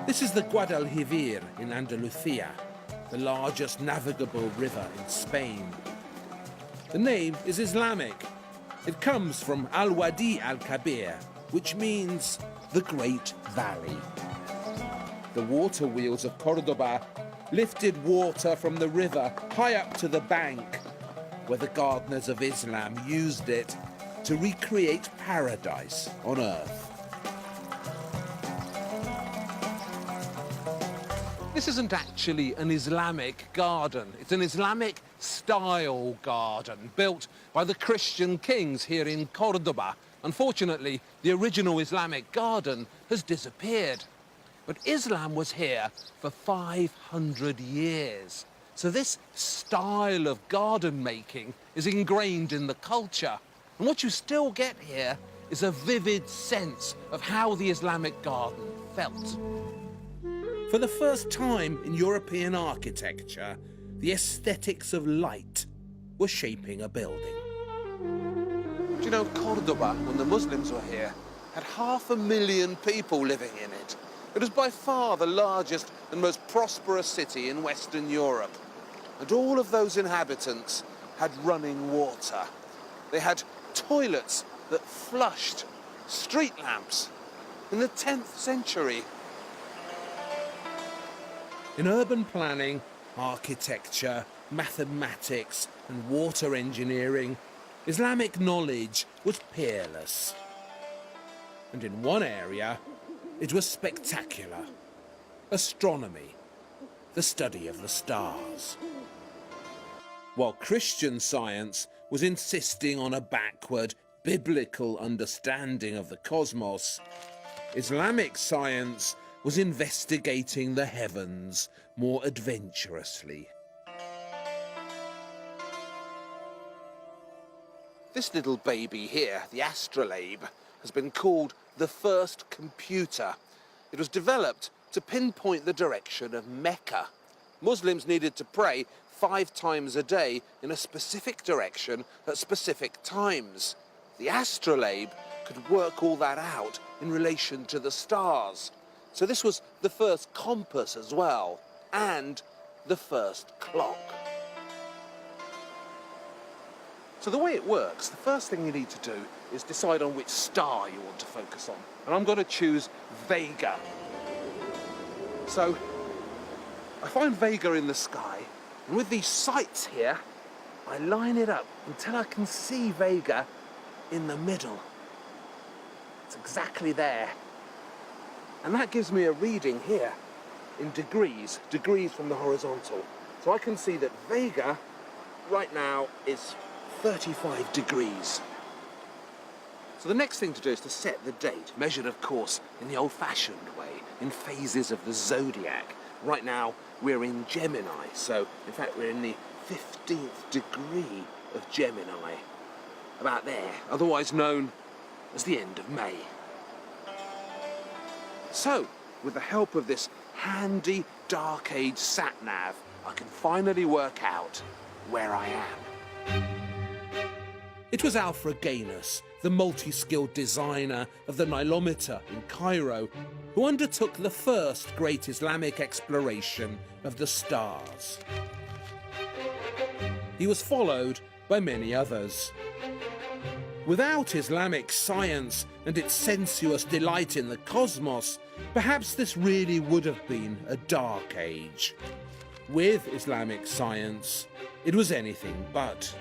This is the Guadalquivir in Andalusia, the largest navigable river in Spain. The name is Islamic. It comes from Al-Wadi al-Kabir, which means the Great Valley. The water wheels of Cordoba lifted water from the river high up to the bank, where the gardeners of Islam used it to recreate paradise on earth. This isn't actually an Islamic garden. It's an Islamic-style garden built by the Christian kings here in Cordoba. Unfortunately, the original Islamic garden has disappeared. But Islam was here for 500 years. So this style of garden making is ingrained in the culture. And what you still get here is a vivid sense of how the Islamic garden felt. For the first time in European architecture, the aesthetics of light were shaping a building. Do you know, Cordoba, when the Muslims were here, had 500,000 people living in it. It was by far the largest and most prosperous city in Western Europe. And all of those inhabitants had running water. They had toilets that flushed, street lamps. In the 10th century, in urban planning, architecture, mathematics and water engineering, Islamic knowledge was peerless. And in one area, it was spectacular. Astronomy, the study of the stars. While Christian science was insisting on a backward, biblical understanding of the cosmos, Islamic science was investigating the heavens more adventurously. This little baby here, the astrolabe, has been called the first computer. It was developed to pinpoint the direction of Mecca. Muslims needed to pray 5 times a day in a specific direction at specific times. The astrolabe could work all that out in relation to the stars. So this was the first compass as well, and the first clock. So the way it works, the first thing you need to do is decide on which star you want to focus on. And I'm going to choose Vega. So I find Vega in the sky, and with these sights here, I line it up until I can see Vega in the middle. It's exactly there. And that gives me a reading here in degrees from the horizontal. So I can see that Vega right now is 35 degrees. So the next thing to do is to set the date, measured of course in the old-fashioned way, in phases of the zodiac. Right now we're in Gemini, so in fact we're in the 15th degree of Gemini, about there, otherwise known as the end of May. So, with the help of this handy Dark Age sat-nav, I can finally work out where I am. It was Alfred Gainus, the multi-skilled designer of the nilometer in Cairo, who undertook the first great Islamic exploration of the stars. He was followed by many others. Without Islamic science and its sensuous delight in the cosmos, perhaps this really would have been a dark age. With Islamic science, it was anything but.